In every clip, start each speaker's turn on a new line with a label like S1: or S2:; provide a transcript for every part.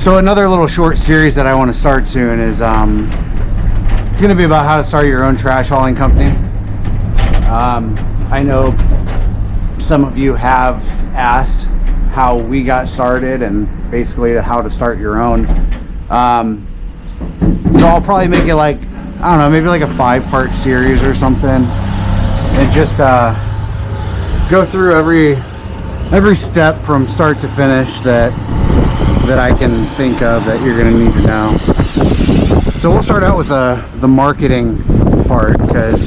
S1: So another little short series that I want to start soon is it's going to be about how to start your own trash hauling company. I know some of you have asked how we got started and basically how to start your own. So I'll probably make it like, I don't know, maybe like a 5-part series or something, and just go through every step from start to finish that I can think of that you're going to need to know. So we'll start out with the marketing part, because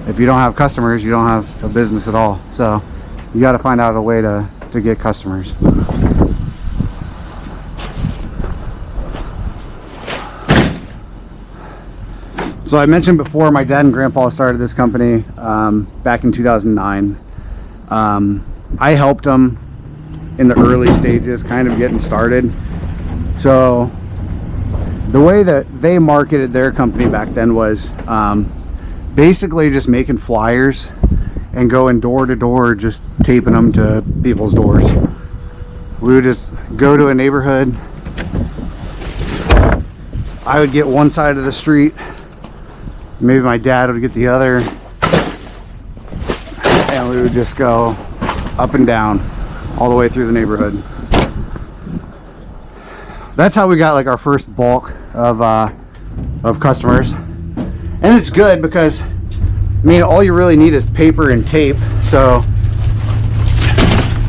S1: if you don't have customers, you don't have a business at all. So you got to find out a way to get customers. So I mentioned before, my dad and grandpa started this company back in 2009. I helped them in the early stages, kind of getting started. So the way that they marketed their company back then was basically just making flyers and going door to door, just taping them to people's doors. We would just go to a neighborhood. I would get one side of the street, maybe my dad would get the other, and we would just go up and down all the way through the neighborhood. That's how we got like our first bulk of customers. And it's good because, I mean, all you really need is paper and tape, so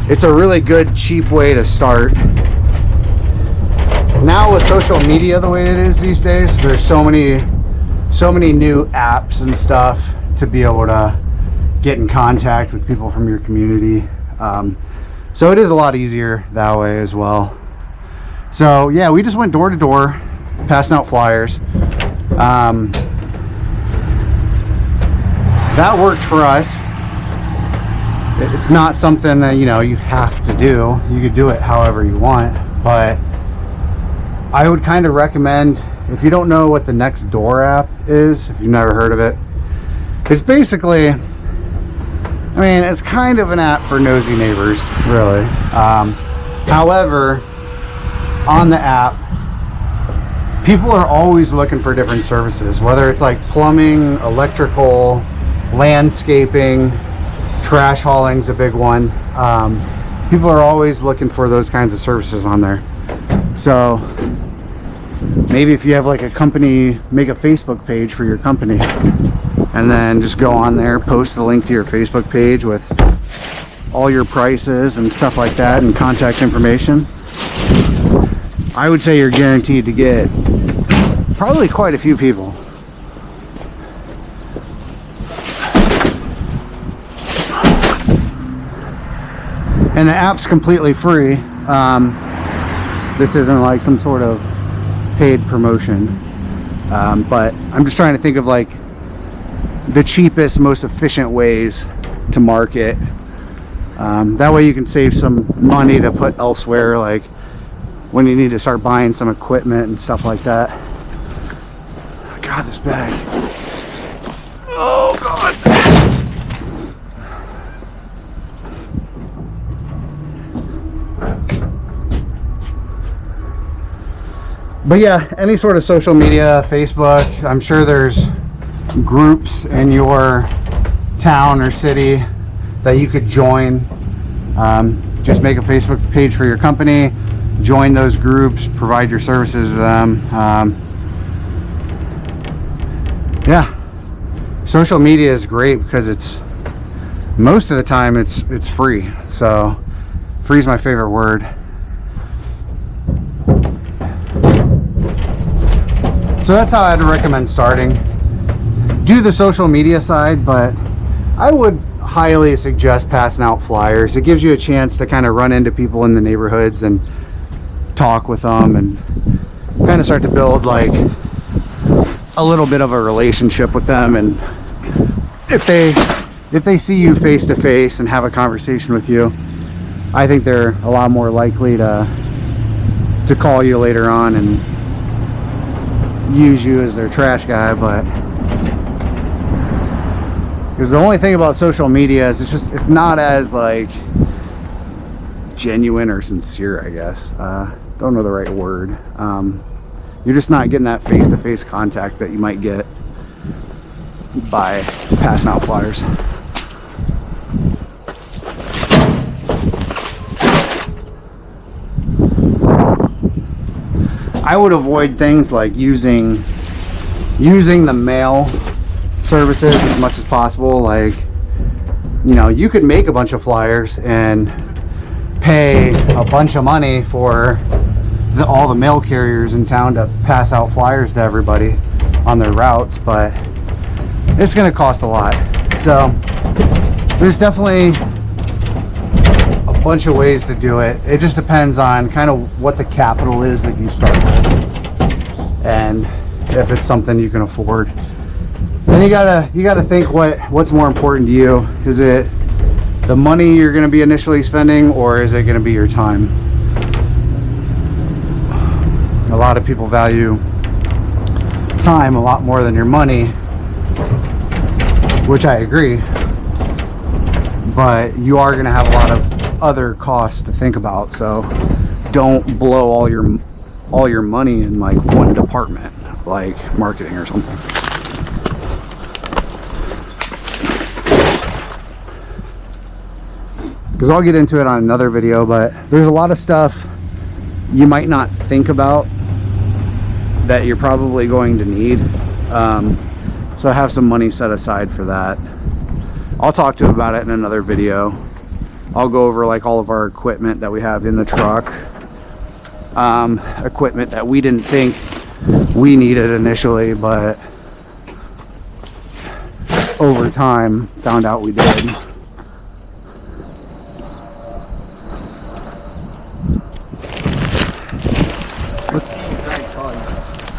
S1: it's a really good, cheap way to start. Now with social media the way it is these days, there's so many new apps and stuff to be able to get in contact with people from your community. So it is a lot easier that way as well. So yeah, we just went door to door, passing out flyers. That worked for us. It's not something that, you know, you have to do. You could do it however you want, but I would kind of recommend, if you don't know what the Nextdoor app is, if you've never heard of it, it's basically, I mean, it's kind of an app for nosy neighbors, really. However, on the app, people are always looking for different services, whether it's like plumbing, electrical, landscaping, trash hauling's a big one. People are always looking for those kinds of services on there. So maybe if you have like a company, make a Facebook page for your company, and then just go on there, post the link to your Facebook page with all your prices and stuff like that and contact information. I would say you're guaranteed to get probably quite a few people. And the app's completely free. This isn't like some sort of paid promotion, but I'm just trying to think of like the cheapest, most efficient ways to market. That way you can save some money to put elsewhere, like when you need to start buying some equipment and stuff like that. God, this bag. Oh God. But yeah, any sort of social media, Facebook, I'm sure there's groups in your town or city that you could join. Just make a Facebook page for your company, join those groups, provide your services to them. Yeah, social media is great because it's, most of the time it's free. So free is my favorite word. So that's how I'd recommend starting. Do the social media side, but I would highly suggest passing out flyers. It gives you a chance to kind of run into people in the neighborhoods and talk with them and kind of start to build like a little bit of a relationship with them. And if they see you face to face and have a conversation with you, I think they're a lot more likely to call you later on and use you as their trash guy. But because the only thing about social media is it's not as like genuine or sincere, I guess. Don't know the right word. You're just not getting that face-to-face contact that you might get by passing out flyers. I would avoid things like using the mail services as much as possible. Like, you know, you could make a bunch of flyers and pay a bunch of money for all the mail carriers in town to pass out flyers to everybody on their routes, but it's going to cost a lot. So there's definitely a bunch of ways to do it. It just depends on kind of what the capital is that you start with, and if it's something you can afford. Then you gotta think what's more important to you. Is it the money you're going to be initially spending, or is it going to be your time? A lot of people value time a lot more than your money, which I agree, but you are going to have a lot of other costs to think about. So don't blow all your money in like one department, like marketing or something. Because I'll get into it on another video, but there's a lot of stuff you might not think about that you're probably going to need. So have some money set aside for that. I'll talk to you about it in another video. I'll go over like all of our equipment that we have in the truck, equipment that we didn't think we needed initially, but over time found out we did.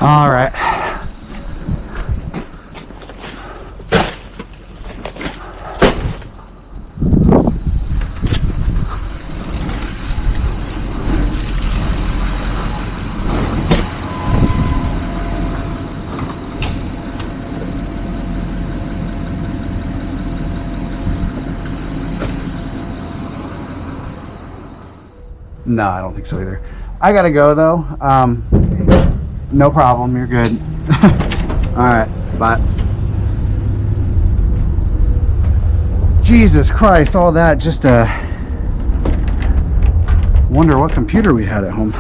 S1: All right. No, I don't think so either. I gotta go though. No problem, you're good. All right, bye. Jesus Christ, all that just to wonder what computer we had at home.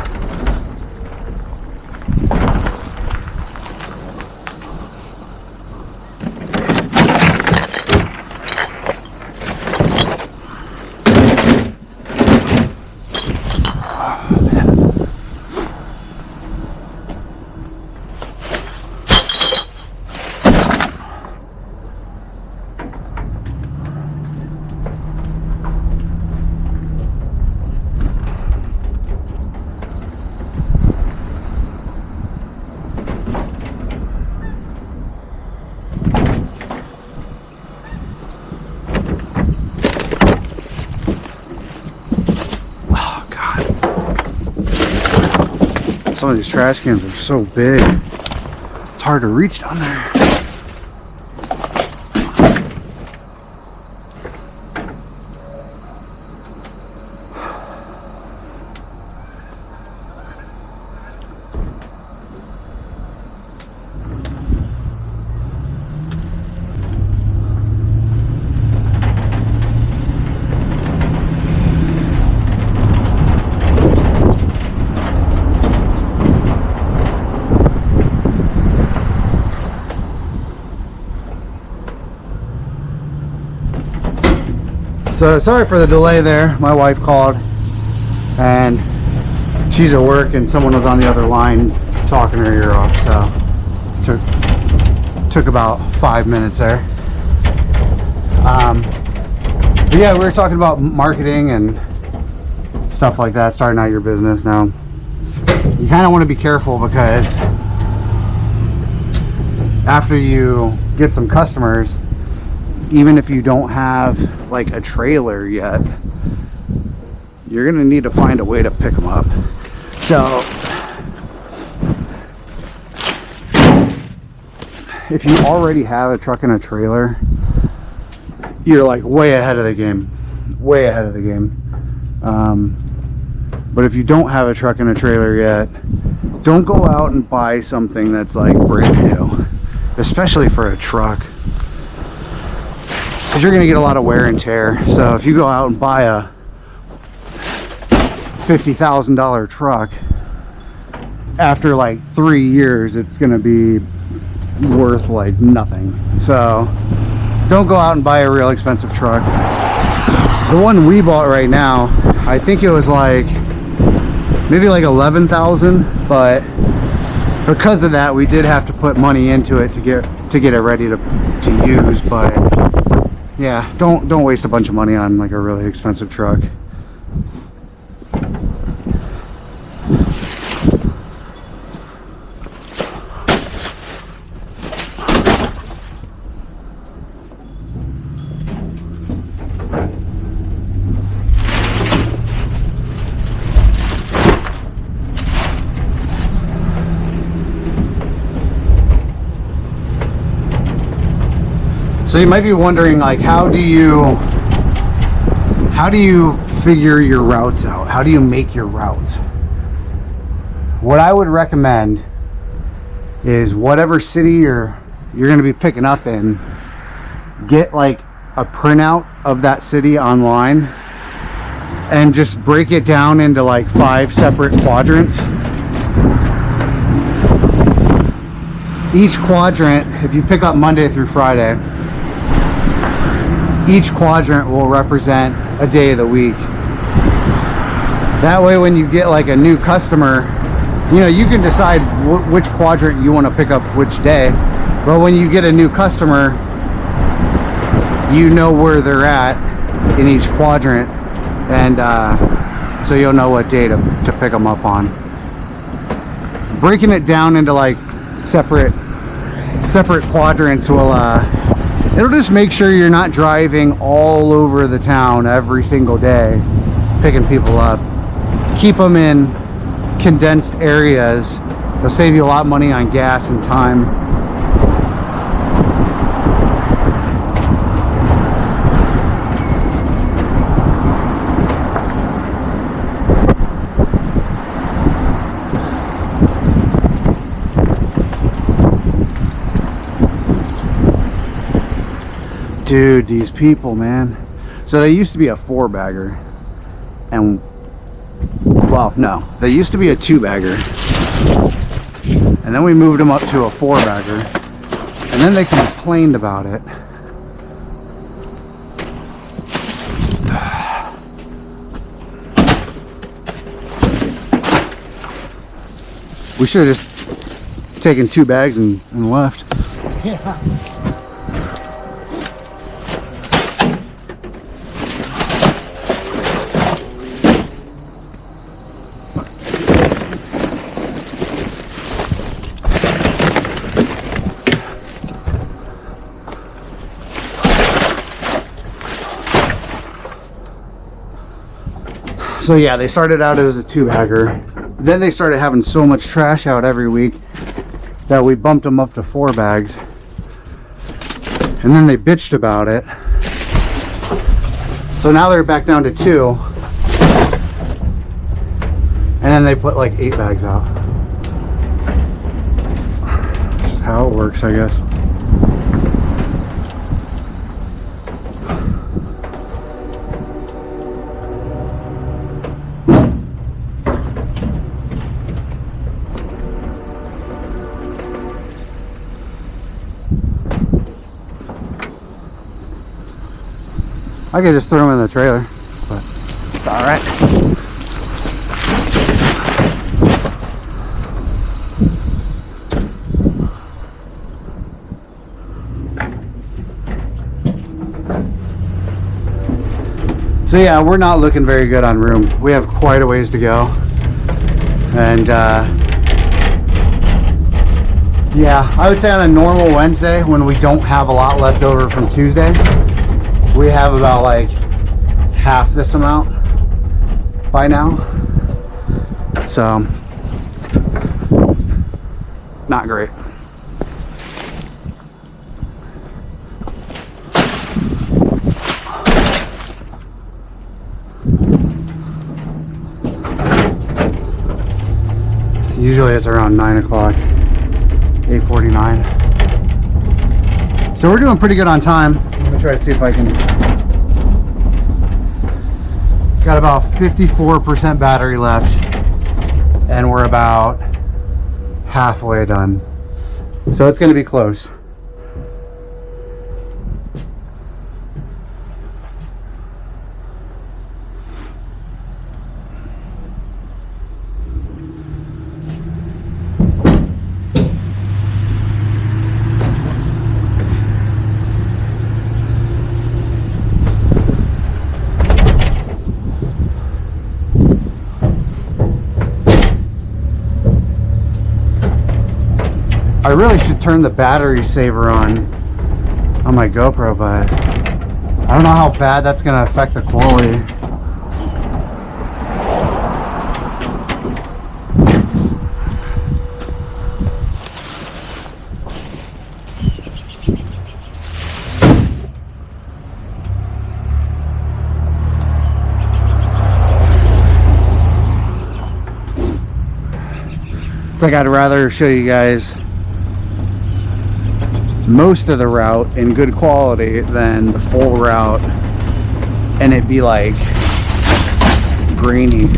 S1: Some of these trash cans are so big, it's hard to reach down there. So sorry for the delay there. My wife called and she's at work and someone was on the other line talking her ear off, so took about 5 minutes there. But yeah, we were talking about marketing and stuff like that, starting out your business. Now you kind of want to be careful, because after you get some customers, even if you don't have like a trailer yet, you're gonna need to find a way to pick them up. So if you already have a truck and a trailer, you're like way ahead of the game, way ahead of the game. But if you don't have a truck and a trailer yet, don't go out and buy something that's like brand new, especially for a truck, because you're going to get a lot of wear and tear. So if you go out and buy a $50,000 truck, after like 3 years it's going to be worth like nothing. So don't go out and buy a real expensive truck. The one we bought right now, I think it was like maybe like 11,000, but because of that we did have to put money into it to get it ready to use. But yeah, don't waste a bunch of money on like a really expensive truck. So you might be wondering, like, how do you figure your routes out? How do you make your routes? What I would recommend is whatever city you're going to be picking up in, get like a printout of that city online and just break it down into like 5 separate quadrants. Each quadrant, if you pick up Monday through Friday, each quadrant will represent a day of the week. That way when you get like a new customer, you know, you can decide which quadrant you want to pick up which day. But when you get a new customer, you know where they're at in each quadrant, and so you'll know what day to pick them up on. Breaking it down into like separate quadrants will it'll just make sure you're not driving all over the town every single day picking people up. Keep them in condensed areas. It'll save you a lot of money on gas and time. Dude, these people, man. So they used to be a 4-bagger, and well, no, they used to be a 2-bagger, and then we moved them up to a 4-bagger, and then they complained about it. We should have just taken 2 bags and left.
S2: Yeah.
S1: So yeah, they started out as a 2-bagger. Then they started having so much trash out every week that we bumped them up to 4 bags. And then they bitched about it. So now they're back down to 2. And then they put like 8 bags out. Just how it works, I guess. I could just throw them in the trailer, but it's all right. So yeah, we're not looking very good on room. We have quite a ways to go. And yeah, I would say on a normal Wednesday, when we don't have a lot left over from Tuesday, we have about like half this amount by now. So not great. Usually it's around 9 o'clock, 8:49. So we're doing pretty good on time. Let me try to see if I can. Got about 54% battery left, and we're about halfway done. So it's going to be close. I really should turn the battery saver on my GoPro, but I don't know how bad that's going to affect the quality. It's like I'd rather show you guys most of the route in good quality than the full route and it be like grainy.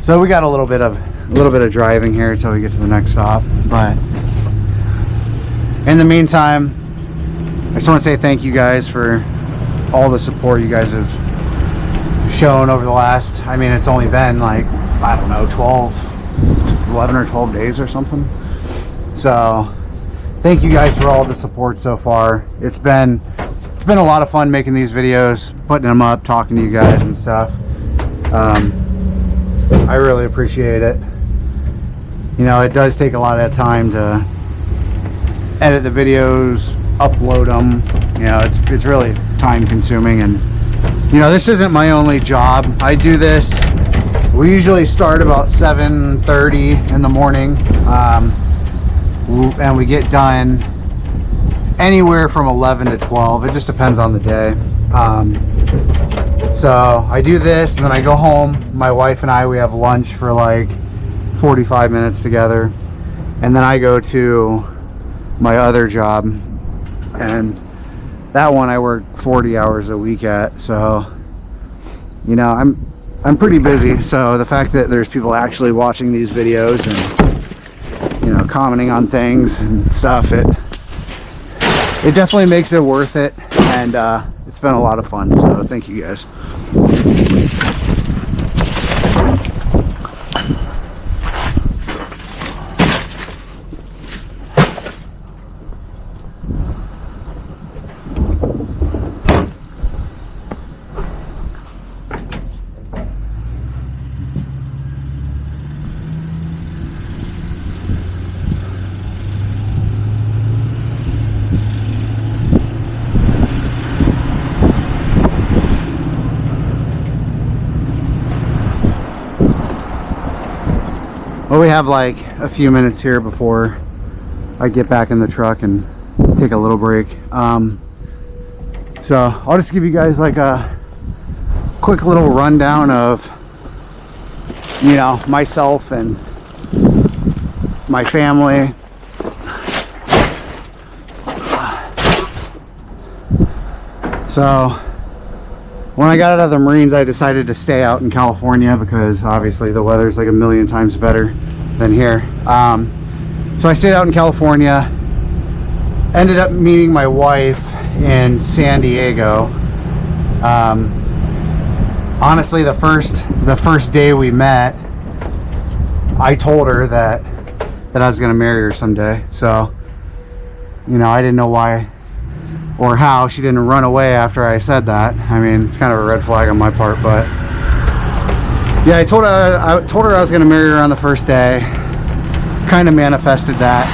S1: So we got a little bit of driving here until we get to the next stop, but in the meantime, I just want to say thank you guys for all the support you guys have shown over the last, I mean, it's only been like, I don't know, 11 or 12 days or something. So thank you guys for all the support so far. It's been a lot of fun making these videos, putting them up, talking to you guys and stuff. I really appreciate it. You know, it does take a lot of time to edit the videos, upload them. You know, it's really time consuming, and you know, this isn't my only job. I do this, we usually start about 7:30 in the morning, and we get done anywhere from 11 to 12. It just depends on the day. So I do this, and then I go home. My wife and I, we have lunch for like 45 minutes together, and then I go to my other job, and that one I work 40 hours a week at. So you know, I'm pretty busy. So the fact that there's people actually watching these videos and, you know, commenting on things and stuff, it definitely makes it worth it, and it's been a lot of fun. So thank you guys. Well, we have like a few minutes here before I get back in the truck and take a little break. So I'll just give you guys like a quick little rundown of, you know, myself and my family. So when I got out of the Marines, I decided to stay out in California because obviously the weather's like a million times better than here. So I stayed out in California, ended up meeting my wife in San Diego. Honestly, the first day we met, I told her that I was going to marry her someday. So, you know, I didn't know why or how she didn't run away after I said that. I mean, it's kind of a red flag on my part, but yeah, I told her I was going to marry her on the first day. Kind of manifested that.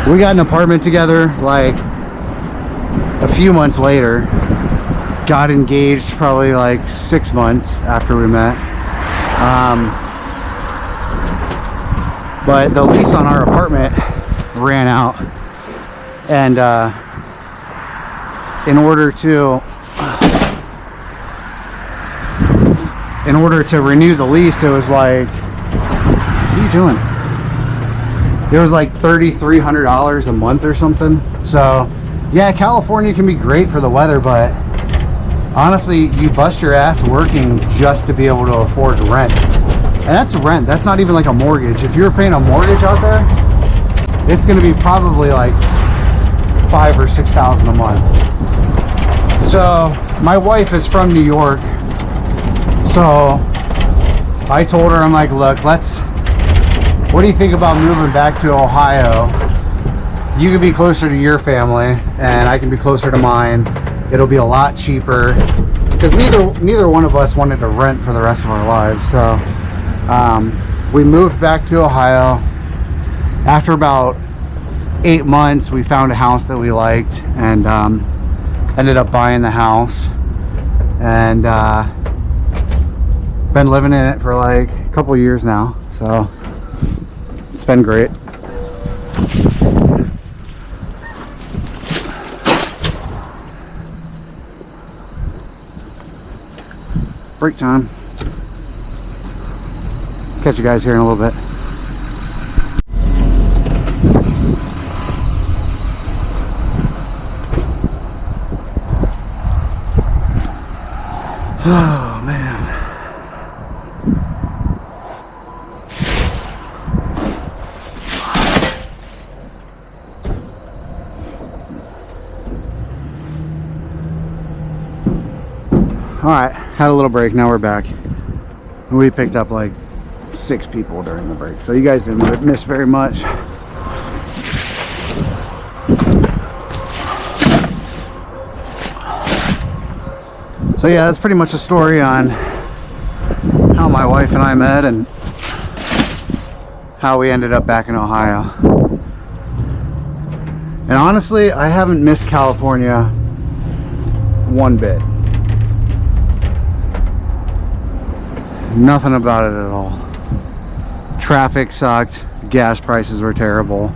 S1: We got an apartment together like a few months later. Got engaged probably like 6 months after we met. But the lease on our apartment ran out, and in order to renew the lease, it was like, what are you doing? It was like $3,300 a month or something. So yeah, California can be great for the weather, but honestly, you bust your ass working just to be able to afford rent. And that's rent. That's not even like a mortgage. If you're paying a mortgage out there, it's going to be probably like $5,000 or $6,000 a month. So my wife is from New York. So I told her, I'm like, look, what do you think about moving back to Ohio? You can be closer to your family and I can be closer to mine. It'll be a lot cheaper, because neither one of us wanted to rent for the rest of our lives. So we moved back to Ohio. After about 8 months, we found a house that we liked and ended up buying the house, and been living in it for like a couple of years now. So it's been great. Break time. Catch you guys here in a little bit. Oh man. All right, had a little break. Now we're back. We picked up like 6 people during the break, so you guys didn't miss very much. So yeah, that's pretty much a story on how my wife and I met and how we ended up back in Ohio. And honestly, I haven't missed California one bit. Nothing about it at all. Traffic sucked, gas prices were terrible,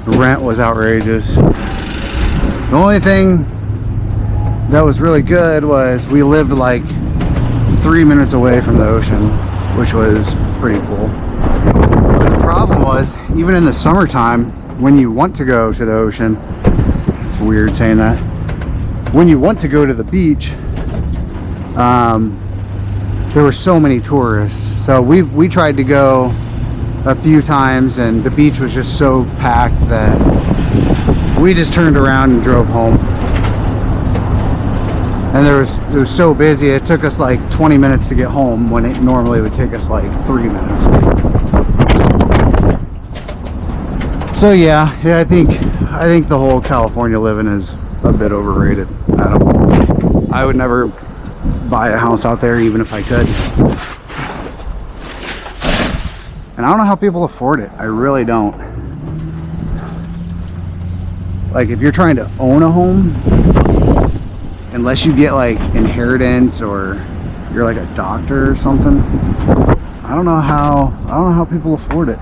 S1: rent was outrageous. The only thing that was really good was we lived like 3 minutes away from the ocean, which was pretty cool. But the problem was, even in the summertime, when you want to go to the ocean, it's weird saying that, when you want to go to the beach, there were so many tourists. So we tried to go a few times and the beach was just so packed that we just turned around and drove home. And it was so busy, it took us like 20 minutes to get home when it normally would take us like 3 minutes. So yeah, I think the whole California living is a bit overrated. I would never buy a house out there even if I could. And I don't know how people afford it. I really don't. Like, if you're trying to own a home, unless you get like inheritance or you're like a doctor or something. I don't know how people afford it.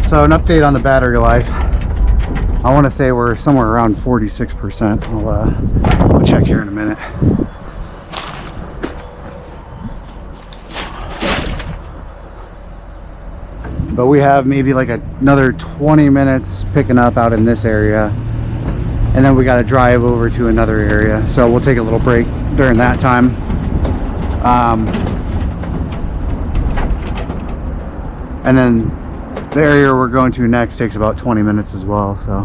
S1: So an update on the battery life. I want to say we're somewhere around 46%. I'll check here in a minute. But we have maybe like another 20 minutes picking up out in this area, and then we got to drive over to another area. So we'll take a little break during that time. And then the area we're going to next takes about 20 minutes as well, so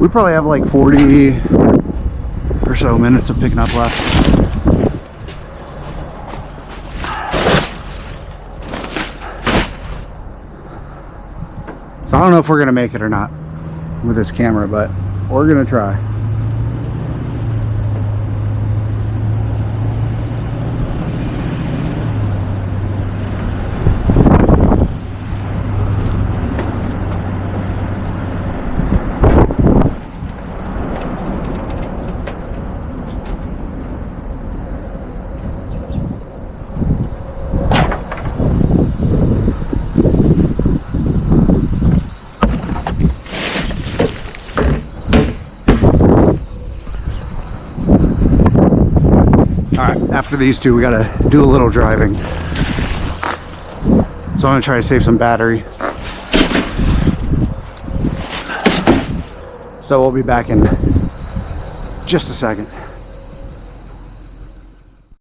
S1: we probably have like 40 or so minutes of picking up left. So I don't know if we're gonna make it or not with this camera, but we're gonna try. After these two, we gotta do a little driving. So I'm gonna try to save some battery. So we'll be back in just a second.